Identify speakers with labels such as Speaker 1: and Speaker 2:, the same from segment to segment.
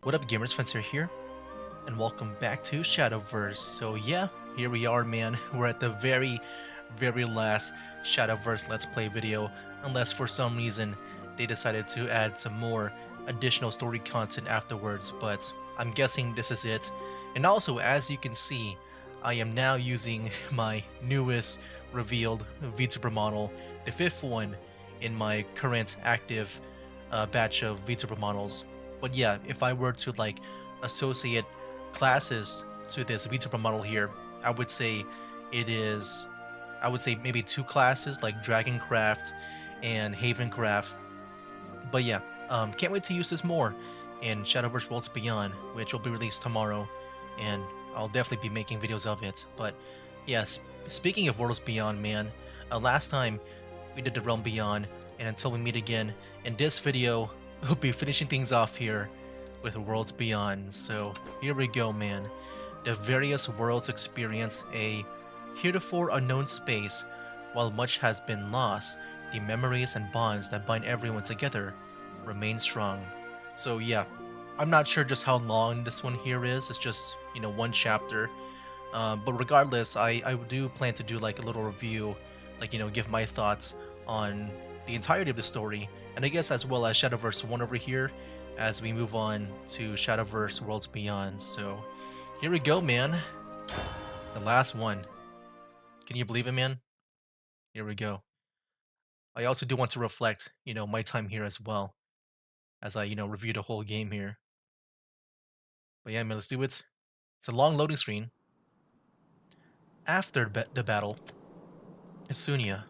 Speaker 1: What up, gamers? Spencer here, and welcome back to Shadowverse. So yeah, here we are, man. We're at the very last Shadowverse Let's Play video, unless for some reason they decided to add some more additional story content afterwards, but I'm guessing this is it. And also, as you can see, I am now using my newest revealed VTuber model, the fifth one in my current active batch of VTuber models. But yeah, if I were to like associate classes to this VTuber model here, I would say it is, I would say maybe two classes like Dragoncraft and Havencraft. But yeah, can't wait to use this more in Shadowverse Worlds Beyond, which will be released tomorrow, and I'll definitely be making videos of it. But yes, speaking of Worlds Beyond, man, last time we did the Realm Beyond, and until we meet again in this video, we'll be finishing things off here with Worlds Beyond. So here we go, man. The various worlds experience a heretofore unknown space. While much has been lost, the memories and bonds that bind everyone together remain strong. So yeah, I'm not sure just how long this one here is. It's just, you know, one chapter. But regardless, I do plan to do like a little review, like, you know, give my thoughts on the entirety of the story, and I guess as well as Shadowverse 1 over here, as we move on to Shadowverse Worlds Beyond. So here we go, man. The last one. Can you believe it, man? Here we go. I also do want to reflect, you know, my time here as well, as I, you know, review the whole game here. But yeah, man, let's do it. It's a long loading screen. After the battle, Isunia.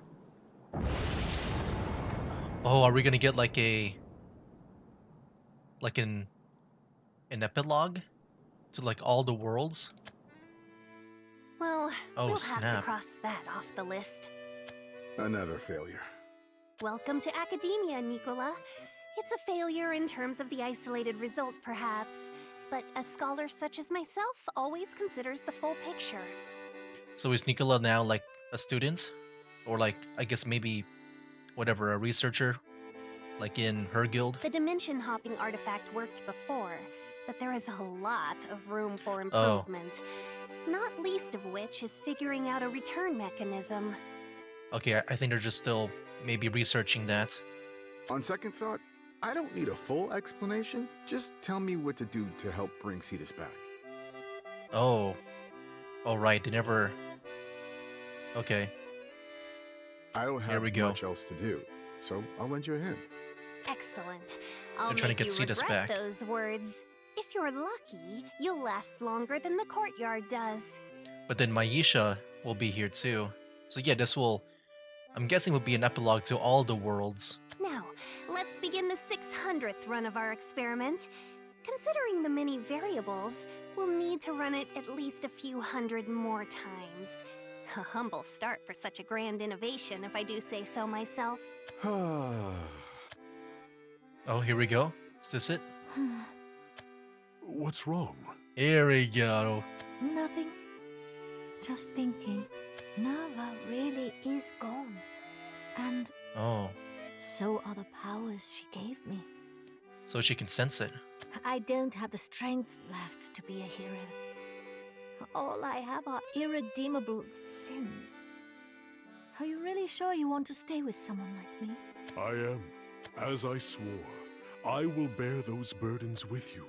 Speaker 1: Oh, are we gonna get like like an epilogue to like all the worlds?
Speaker 2: Well,
Speaker 1: Oh
Speaker 2: we'll have to
Speaker 1: snap.
Speaker 2: cross that off the list.
Speaker 3: Another failure.
Speaker 2: Welcome to academia, Nicola. It's a failure in terms of the isolated result, perhaps, but a scholar such as myself always considers the full picture.
Speaker 1: So is Nicola now like a student? Or like, I guess maybe, whatever, a researcher? Like in her guild?
Speaker 2: The dimension hopping artifact worked before, but there is a lot of room for
Speaker 1: Oh,
Speaker 2: improvement. Not least of which is figuring out a return mechanism.
Speaker 1: okay, I think they're just still maybe researching that.
Speaker 3: On second thought, I don't need a full explanation. Just tell me what to do to help bring Cetus back.
Speaker 1: Oh, oh right, they never... Okay,
Speaker 3: I don't
Speaker 1: here
Speaker 3: have
Speaker 1: we go.
Speaker 3: much else to do, so I'll lend you a hand.
Speaker 2: Excellent. I'll
Speaker 1: They're trying
Speaker 2: make
Speaker 1: to get
Speaker 2: you
Speaker 1: Cetus
Speaker 2: regret
Speaker 1: back.
Speaker 2: those words. If you're lucky, you'll last longer than the courtyard does.
Speaker 1: But then Maisha will be here too. So yeah, this will, I'm guessing, will be an epilogue to all the worlds.
Speaker 2: Now, let's begin the 600th run of our experiment. Considering the many variables, we'll need to run it at least a few hundred more times. A humble start for such a grand innovation, if I do say so myself.
Speaker 1: Oh, here we go. Is this it?
Speaker 3: What's wrong?
Speaker 1: Here we go.
Speaker 4: Nothing. Just thinking. Nava really is gone. And
Speaker 1: Oh,
Speaker 4: so are the powers she gave me.
Speaker 1: so she can sense it.
Speaker 4: I don't have the strength left to be a hero. All I have are irredeemable sins. Are you really sure you want to stay with someone like me?
Speaker 5: I am. As I swore, I will bear those burdens with you.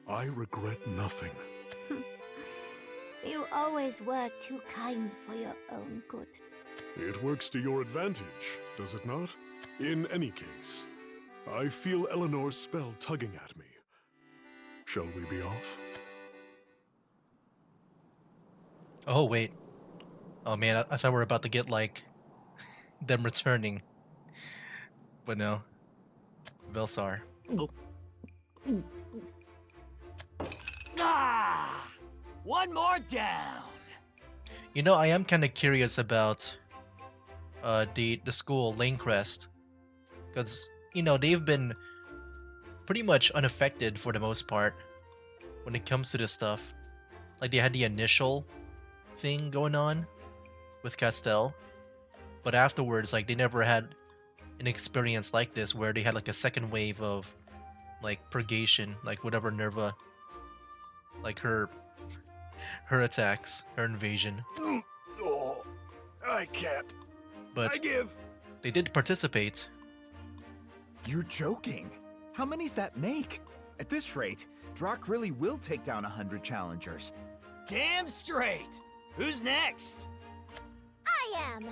Speaker 5: I regret nothing.
Speaker 4: You always were too kind for your own good.
Speaker 5: It works to your advantage, does it not? In any case, I feel Eleanor's spell tugging at me. Shall we be off?
Speaker 1: Oh, wait. Oh man, I thought we were about to get like them returning. But no. Velsar.
Speaker 6: Ah! One more down.
Speaker 1: You know, I am kind of curious about the school Lanecrest, because you know they've been pretty much unaffected for the most part when it comes to this stuff. Like they had the initial thing going on with Castell, but afterwards, like they never had an experience like this where they had like a second wave of like purgation, like whatever Nerva, like her attacks, her invasion.
Speaker 5: Oh, I can't.
Speaker 1: But
Speaker 5: give.
Speaker 1: they did participate.
Speaker 7: You're joking. How many's that make? At this rate, Drock really will take down 100 challengers.
Speaker 6: Damn straight. Who's next?
Speaker 2: I am.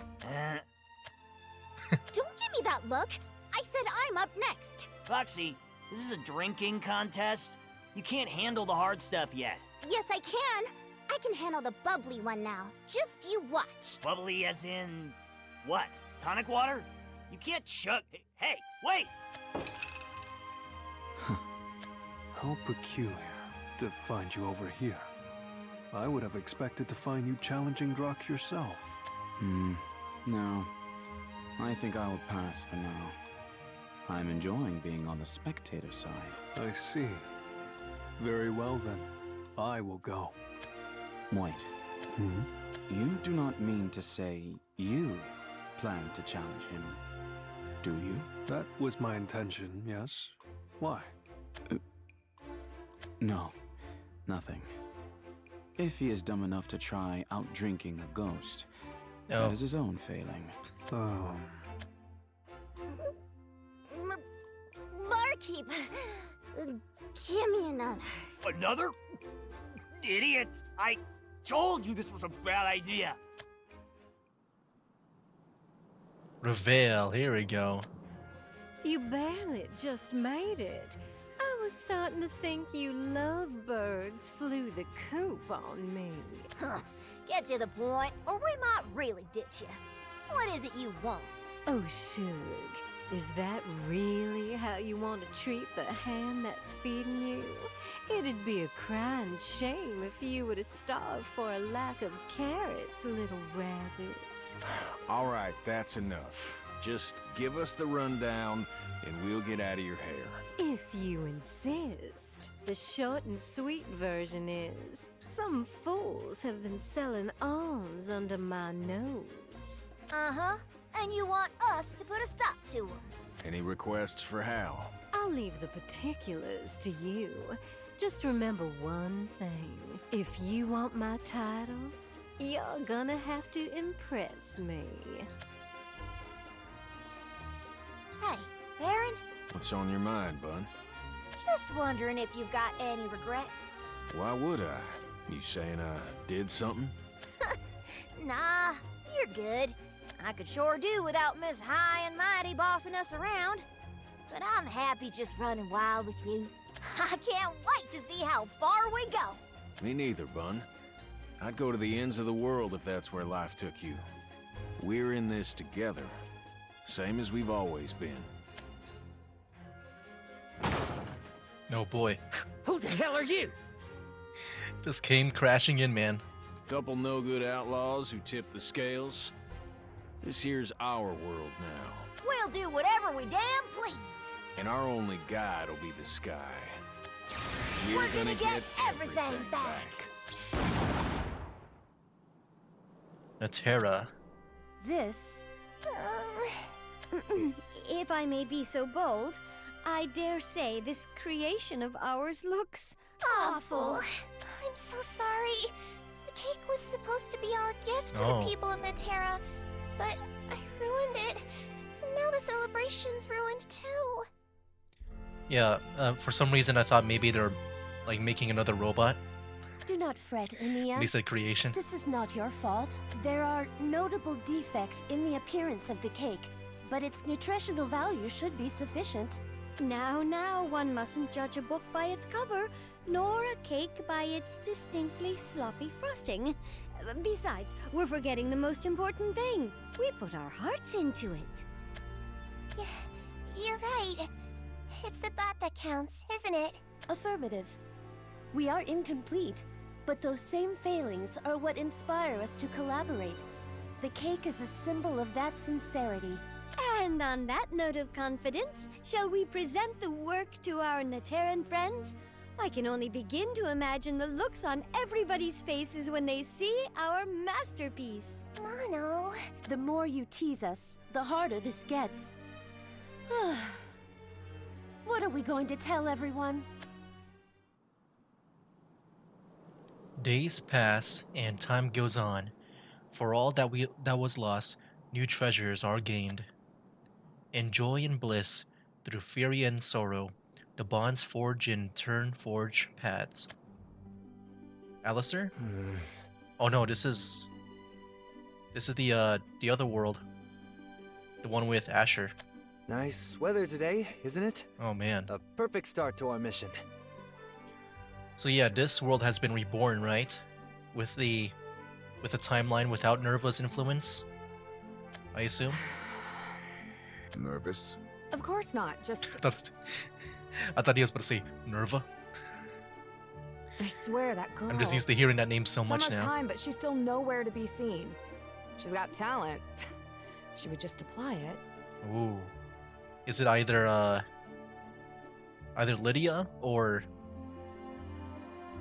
Speaker 2: Don't give me that look. I said I'm up next.
Speaker 6: Foxy, is this a drinking contest? You can't handle the hard stuff yet.
Speaker 2: Yes, I can. I can handle the bubbly one now. Just you watch.
Speaker 6: Bubbly as in what? Tonic water? You can't chug. Hey, wait!
Speaker 8: How peculiar to find you over here. I would have expected to find you challenging Drock yourself.
Speaker 9: No. I think I will pass for now. I'm enjoying being on the spectator side.
Speaker 8: I see. Very well then. I will go.
Speaker 9: Wait, you do not mean to say you plan to challenge him, do you?
Speaker 8: That was my intention, yes. Why?
Speaker 9: No, nothing. If he is dumb enough to try out-drinking a ghost,
Speaker 1: Oh.
Speaker 9: that is his own failing.
Speaker 8: Oh.
Speaker 2: Barkeep, give me another.
Speaker 6: Another? Idiot! I told you this was a bad idea.
Speaker 1: Reveal, here we go.
Speaker 10: You barely just made it. I was starting to think you lovebirds flew the coop on me.
Speaker 4: Huh. Get to the point, or we might really ditch you. What is it you want?
Speaker 10: Oh, Shug, is that really how you want to treat the hand that's feeding you? It'd be a crying shame if you were to starve for a lack of carrots, little rabbit.
Speaker 11: All right, that's enough. Just give us the rundown, and we'll get out of your hair.
Speaker 10: If you insist. The short and sweet version is, some fools have been selling arms under my nose.
Speaker 4: Uh-huh. And you want us to put a stop to them.
Speaker 11: Any requests for Hal?
Speaker 10: I'll leave the particulars to you. Just remember one thing. If you want my title, you're gonna have to impress me.
Speaker 4: Hey, Baron,
Speaker 11: What's on your mind, bud?
Speaker 4: just wondering if you've got any regrets.
Speaker 11: Why would I? You saying I did something?
Speaker 4: Nah, you're good. I could sure do without Miss High and Mighty bossing us around. But I'm happy just running wild with you. I can't wait to see how far we go.
Speaker 11: Me neither, Bun. I'd go to the ends of the world if that's where life took you. We're in this together. Same as we've always been.
Speaker 1: Oh boy.
Speaker 6: Who the hell are you?
Speaker 1: Just came crashing in, man.
Speaker 11: Couple no-good outlaws who tip the scales. This here's our world now.
Speaker 4: We'll do whatever we damn please.
Speaker 11: And our only guide will be the sky.
Speaker 4: We're gonna get everything back.
Speaker 1: Natera.
Speaker 2: This, if I may be so bold, I dare say this creation of ours looks awful. I'm so sorry. The cake was supposed to be our gift to the people of Natera, but I ruined it. And now the celebration's ruined too.
Speaker 1: Yeah, for some reason I thought maybe they're like making another robot.
Speaker 12: Do not fret, Enia.
Speaker 1: They said creation.
Speaker 12: This is not your fault. There are notable defects in the appearance of the cake, but its nutritional value should be sufficient.
Speaker 2: Now, one mustn't judge a book by its cover, nor a cake by its distinctly sloppy frosting. Besides, we're forgetting the most important thing. We put our hearts into it. Yeah, you're right. It's the thought that counts, isn't it?
Speaker 12: Affirmative. We are incomplete, but those same failings are what inspire us to collaborate. The cake is a symbol of that sincerity.
Speaker 2: And on that note of confidence, shall we present the work to our Nateran friends? I can only begin to imagine the looks on everybody's faces when they see our masterpiece. Mono.
Speaker 12: The more you tease us, the harder this gets. What are we going to tell everyone?
Speaker 1: Days pass and time goes on. For all that was lost, new treasures are gained. In joy and bliss, through fury and sorrow, the bonds forge in turn forge paths. Alistair? Oh no, this is the other world. The one with Asher.
Speaker 13: Nice weather today, isn't it?
Speaker 1: Oh man.
Speaker 13: A perfect start to our mission.
Speaker 1: So yeah, this world has been reborn, right? With the timeline without Nerva's influence, I assume.
Speaker 3: Nervous?
Speaker 14: Of course not, just...
Speaker 1: I thought he was about to say Nerva.
Speaker 14: I swear that girl...
Speaker 1: I'm just used to hearing that name so much
Speaker 14: Almost
Speaker 1: now.
Speaker 14: time, but she's still nowhere to be seen. She's got talent. She would just apply it.
Speaker 1: Ooh. Is it either Lydia or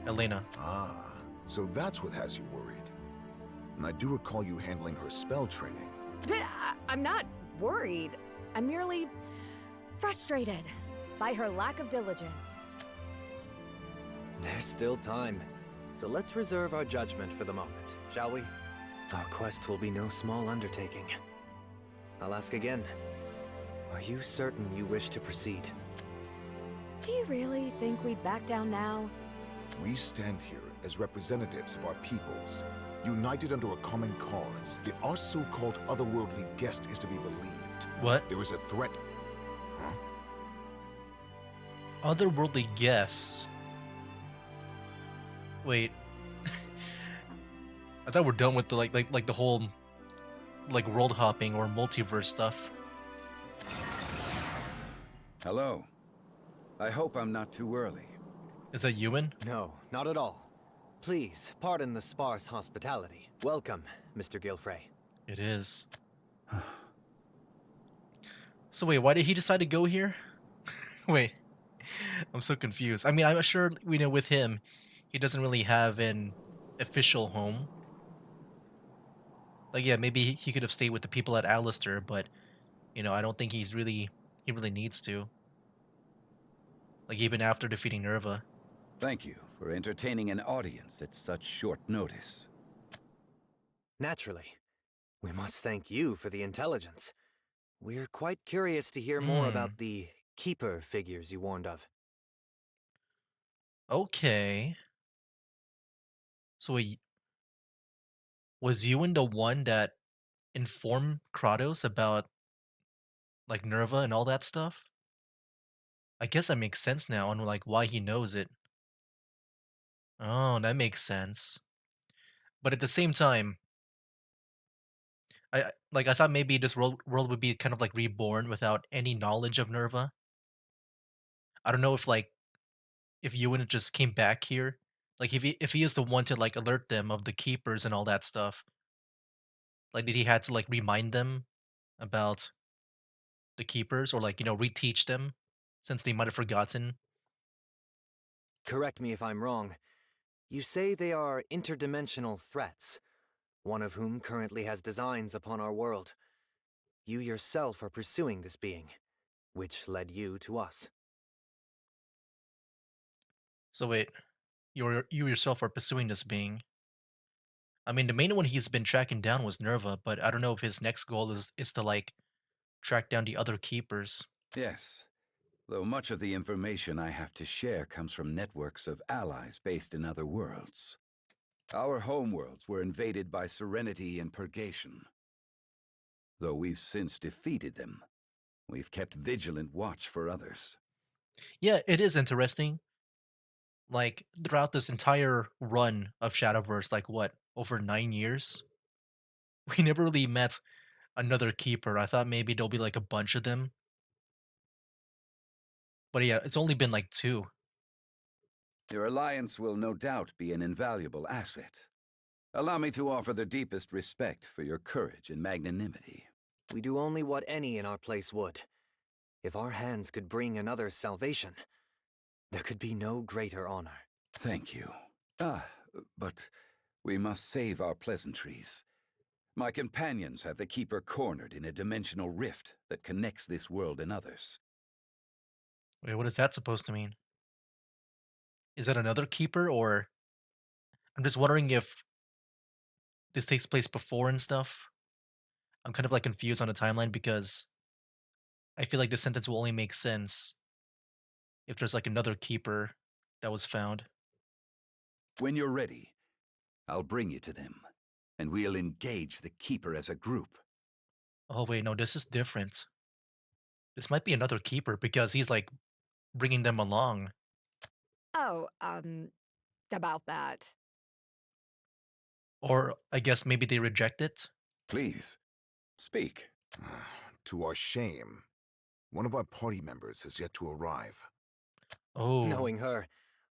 Speaker 1: Elena?
Speaker 3: Ah, so that's what has you worried. And I do recall you handling her spell training.
Speaker 14: But I'm not worried. I'm merely frustrated by her lack of diligence.
Speaker 13: There's still time, so let's reserve our judgment for the moment, shall we? Our quest will be no small undertaking. I'll ask again. Are you certain you wish to proceed?
Speaker 14: Do you really think we'd back down now?
Speaker 3: We stand here as representatives of our peoples, united under a common cause. If our so-called otherworldly guest is to be believed,
Speaker 1: What?
Speaker 3: there is a threat. Huh?
Speaker 1: Otherworldly guess. Wait. I thought we're done with the like the whole like world hopping or multiverse stuff.
Speaker 15: Hello. I hope I'm not too early.
Speaker 1: Is that Ewan?
Speaker 13: No, not at all. Please, pardon the sparse hospitality. Welcome, Mr. Gilfrey.
Speaker 1: It is. So wait, why did he decide to go here? Wait. I'm so confused. I mean, I'm sure we know with him, he doesn't really have an official home. Like, yeah, maybe he could have stayed with the people at Alistair, but, you know, I don't think he really needs to. Like, even after defeating Nerva.
Speaker 15: Thank you for entertaining an audience at such short notice.
Speaker 13: Naturally. We must thank you for the intelligence. We're quite curious to hear more about the Keeper figures you warned of.
Speaker 1: Okay. So wait, was Ewan the one that informed Kratos about, like, Nerva and all that stuff? I guess that makes sense now on, like, why he knows it. Oh, that makes sense. But at the same time, I thought maybe this world would be kind of like reborn without any knowledge of Nerva. I don't know if Ewan just came back here, like if he is the one to like alert them of the keepers and all that stuff. Like, did he had to like remind them about the keepers or like reteach them since they might have forgotten?
Speaker 13: Correct me if I'm wrong. You say they are interdimensional threats, one of whom currently has designs upon our world. You yourself are pursuing this being, which led you to us.
Speaker 1: So wait, you yourself are pursuing this being. I mean, the main one he's been tracking down was Nerva, but I don't know if his next goal is to like track down the other keepers.
Speaker 15: Yes, though much of the information I have to share comes from networks of allies based in other worlds. Our homeworlds were invaded by Serenity and Purgation. Though we've since defeated them, we've kept vigilant watch for others.
Speaker 1: Yeah, it is interesting. Like, throughout this entire run of Shadowverse, like what, over 9 years? We never really met another keeper. I thought maybe there'll be like a bunch of them. But yeah, it's only been like 2.
Speaker 15: Your alliance will no doubt be an invaluable asset. Allow me to offer the deepest respect for your courage and magnanimity.
Speaker 13: We do only what any in our place would. If our hands could bring another's salvation, there could be no greater honor.
Speaker 15: Thank you. But we must save our pleasantries. My companions have the Keeper cornered in a dimensional rift that connects this world and others.
Speaker 1: Wait, what is that supposed to mean? Is that another keeper, or I'm just wondering if this takes place before and stuff? I'm kind of like confused on the timeline because I feel like this sentence will only make sense if there's like another keeper that was found.
Speaker 15: When you're ready, I'll bring you to them, and we'll engage the Keeper as a group.
Speaker 1: Oh wait, no, this is different. This might be another keeper because he's like bringing them along.
Speaker 14: Oh, about that.
Speaker 1: Or I guess maybe they reject it.
Speaker 15: Please, speak.
Speaker 3: To our shame, one of our party members has yet to arrive.
Speaker 1: Oh.
Speaker 13: Knowing her,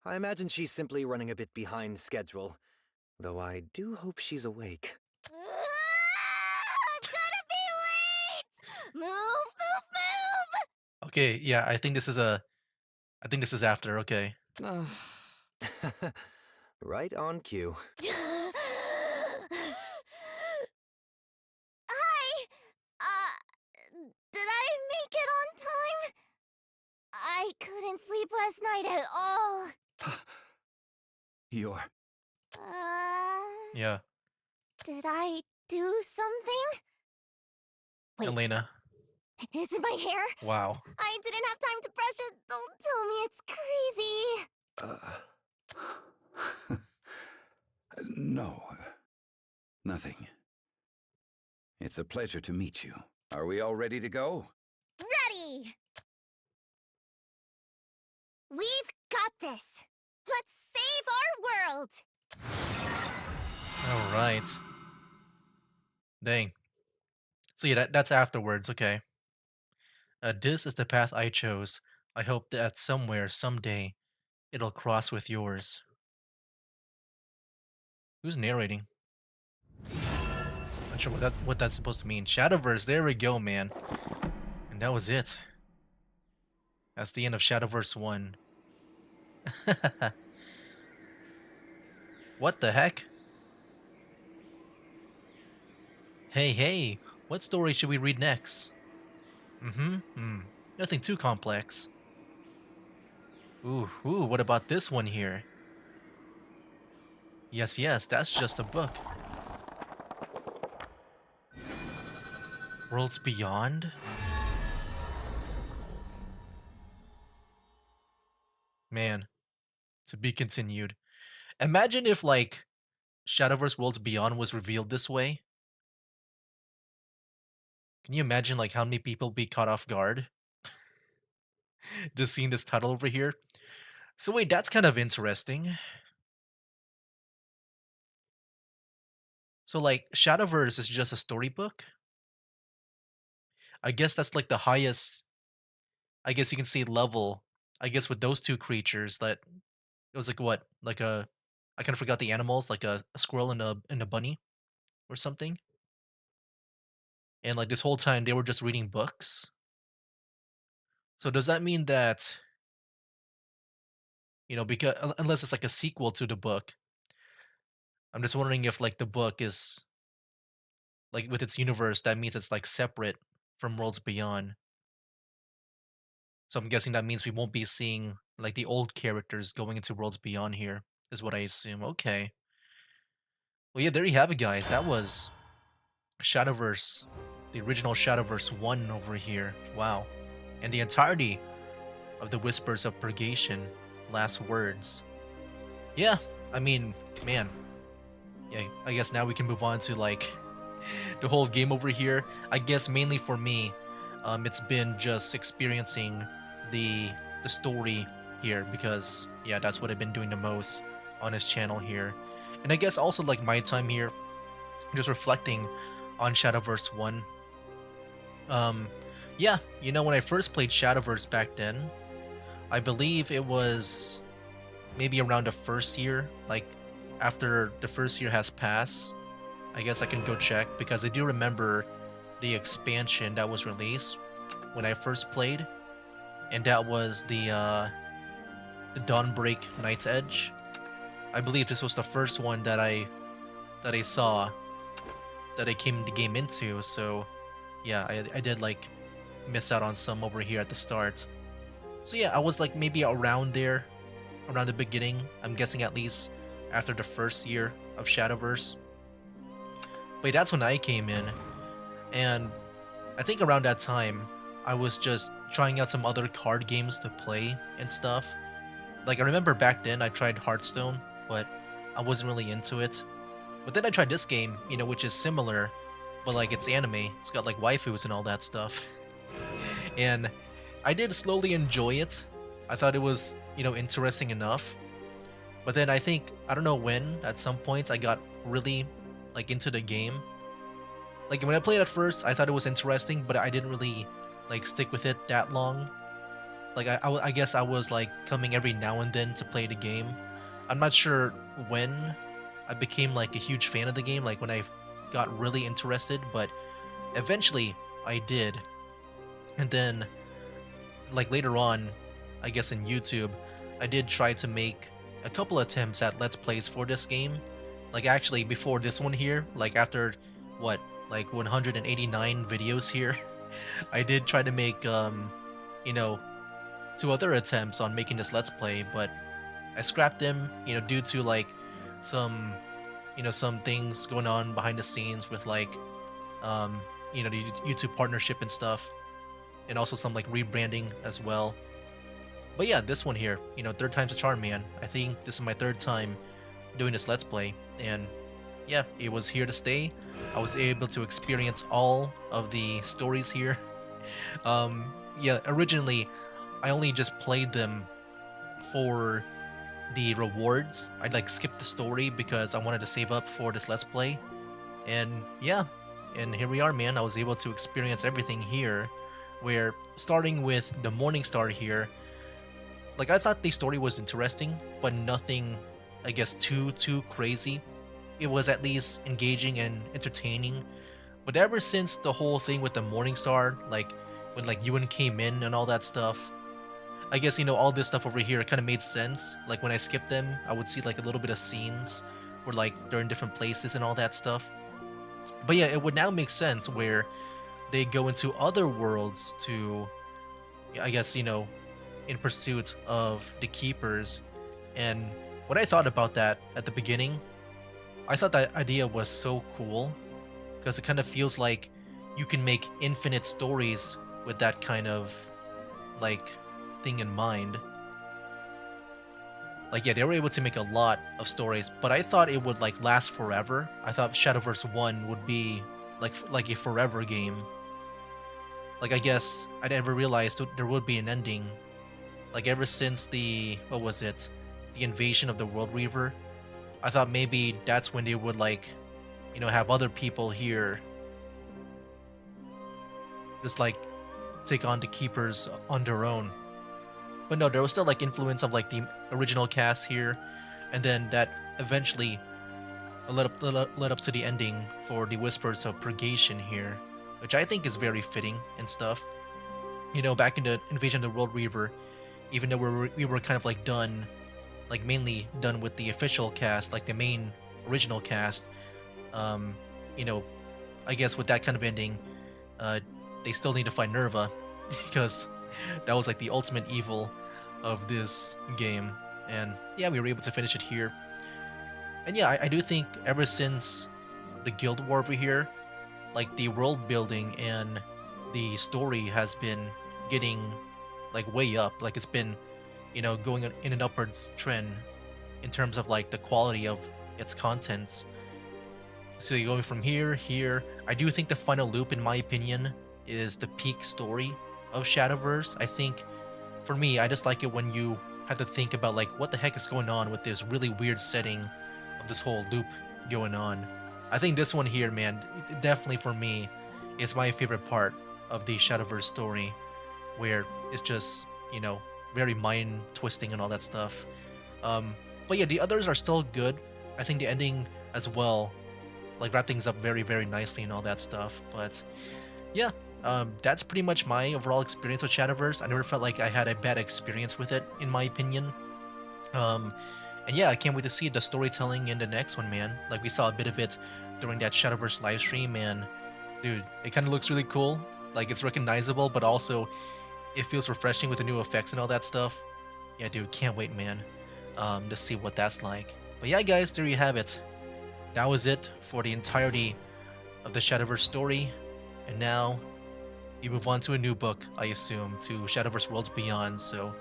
Speaker 13: I imagine she's simply running a bit behind schedule. Though I do hope she's awake.
Speaker 4: I'm gonna be late! Move!
Speaker 1: Okay, yeah, I think this is after, okay.
Speaker 13: Right on cue.
Speaker 4: Hi! Did I make it on time? I couldn't sleep last night at all.
Speaker 15: You're...
Speaker 1: Yeah,
Speaker 4: Did I do something? Wait,
Speaker 1: Elena.
Speaker 4: is it my hair?
Speaker 1: Wow.
Speaker 4: I didn't have time to brush it. Don't tell me it's crazy.
Speaker 15: No. Nothing. It's a pleasure to meet you. Are we all ready to go?
Speaker 4: Ready! We've got this. Let's save our world.
Speaker 1: All right. Dang. So yeah, that's afterwards, okay. This is the path I chose. I hope that somewhere, someday, it'll cross with yours. Who's narrating? Not sure what that's supposed to mean. Shadowverse, there we go, man. And that was it. That's the end of Shadowverse 1. What the heck? Hey, hey, what story should we read next? Nothing too complex. Ooh, what about this one here? Yes, that's just a book. Worlds Beyond? Man, to be continued. Imagine if, like, Shadowverse Worlds Beyond was revealed this way. Can you imagine, like, how many people be caught off guard? Just seeing this title over here. So wait, that's kind of interesting. So, like, Shadowverse is just a storybook? I guess that's, like, the highest, I guess you can say, level, I guess, with those two creatures. That it was like what, like a, I kind of forgot the animals, like a squirrel and a bunny or something. And like this whole time they were just reading books. So does that mean that, because unless it's like a sequel to the book, I'm just wondering if like the book is like with its universe, that means it's like separate from Worlds Beyond. So I'm guessing that means we won't be seeing like the old characters going into Worlds Beyond here, is what I assume. Okay. Well, yeah, there you have it, guys. That was Shadowverse, the original Shadowverse 1 over here. Wow. And the entirety of the Whispers of Purgation, Last Words. Yeah, I mean, man. Yeah, I guess now we can move on to like the whole game over here. I guess mainly for me, it's been just experiencing the story here because yeah, that's what I've been doing the most on this channel here. And I guess also like my time here, just reflecting on Shadowverse 1. Yeah, when I first played Shadowverse back then, I believe it was maybe around the first year, like after the first year has passed. I guess I can go check because I do remember the expansion that was released when I first played, and that was the Dawnbreak Night's Edge. I believe this was the first one that I saw, that I came the game into. So yeah, I did like miss out on some over here at the start. So yeah, I was like maybe around there, around the beginning. I'm guessing at least after the first year of Shadowverse. But that's when I came in, and I think around that time, I was just trying out some other card games to play and stuff. Like I remember back then I tried Hearthstone, but I wasn't really into it. But then I tried this game, which is similar, but like it's anime. It's got like waifus and all that stuff. And I did slowly enjoy it. I thought it was, interesting enough. But then I think, I don't know when, at some points I got really like into the game. Like when I played at first, I thought it was interesting, but I didn't really like stick with it that long. Like I guess I was like coming every now and then to play the game. I'm not sure when I became like a huge fan of the game, like when I got really interested, but eventually I did. And then like later on, I guess in YouTube, I did try to make a couple attempts at Let's Plays for this game. Like actually before this one here, like after what, like 189 videos here, I did try to make you know, 2 other attempts on making this Let's Play, but I scrapped them, due to like some, some things going on behind the scenes with like, the YouTube partnership and stuff, and also some like rebranding as well. But yeah, this one here, third time's a charm, man. I think this is my third time doing this Let's Play, and yeah, it was here to stay. I was able to experience all of the stories here. Yeah, originally, I only just played them for the rewards. I'd like skip the story because I wanted to save up for this Let's Play. And yeah, and here we are, man. I was able to experience everything here, where starting with the Morning Star here, like I thought the story was interesting, but nothing, I guess, too crazy. It was at least engaging and entertaining. But ever since the whole thing with the Morning Star, like when like Ewan came in and all that stuff, I guess, all this stuff over here kind of made sense. Like when I skipped them, I would see like a little bit of scenes where like they're in different places and all that stuff. But yeah, it would now make sense where they go into other worlds to, I guess, in pursuit of the keepers. And when I thought about that at the beginning, I thought that idea was so cool because it kind of feels like you can make infinite stories with that kind of like thing in mind. Like yeah, they were able to make a lot of stories, but I thought it would like last forever. I thought Shadowverse 1 would be like a forever game. Like I guess I never realized there would be an ending. Like ever since the, what was it? The invasion of the World Reaver, I thought maybe that's when they would like, have other people here just like take on the keepers on their own. But no, there was still like influence of like the original cast here, and then that eventually led up to the ending for the Whispers of Purgation here, which I think is very fitting and stuff. Back in the Invasion of the World Reaver, even though we were kind of like done, like mainly done with the official cast, like the main original cast, I guess with that kind of ending, they still need to find Nerva because that was like the ultimate evil of this game. And yeah, we were able to finish it here. And yeah, I do think ever since the Guild War over here, like the world building and the story has been getting like way up. Like it's been, going in an upwards trend in terms of like the quality of its contents. So you're going from here. I do think the final loop, in my opinion, is the peak story of Shadowverse. I think, for me, I just like it when you have to think about like what the heck is going on with this really weird setting of this whole loop going on. I think this one here, man, definitely for me, is my favorite part of the Shadowverse story, where it's just, very mind twisting and all that stuff. But yeah, the others are still good. I think the ending as well, like wrap things up very, very nicely and all that stuff. But yeah, that's pretty much my overall experience with Shadowverse. I never felt like I had a bad experience with it, in my opinion. And yeah, I can't wait to see the storytelling in the next one, man. Like we saw a bit of it during that Shadowverse livestream, and dude, it kind of looks really cool. Like it's recognizable, but also it feels refreshing with the new effects and all that stuff. Yeah, dude, can't wait, man, to see what that's like. But yeah, guys, there you have it. That was it for the entirety of the Shadowverse story. And now you move on to a new book, I assume, to Shadowverse Worlds Beyond. So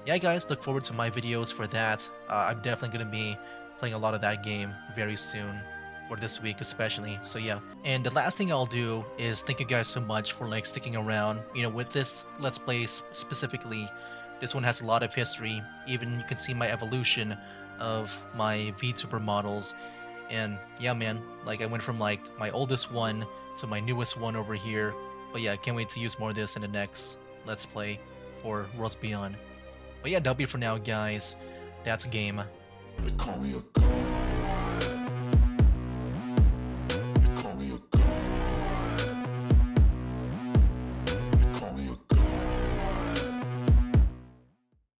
Speaker 1: yeah, guys, look forward to my videos for that. I'm definitely going to be playing a lot of that game very soon, for this week especially. So yeah, and the last thing I'll do is thank you guys so much for like sticking around. You know, with this Let's Play specifically, this one has a lot of history. Even you can see my evolution of my VTuber models. And yeah, man, like I went from like my oldest one to my newest one over here. But yeah, I can't wait to use more of this in the next Let's Play for Worlds Beyond. But yeah, that'll be for now, guys. That's game.
Speaker 3: They call me a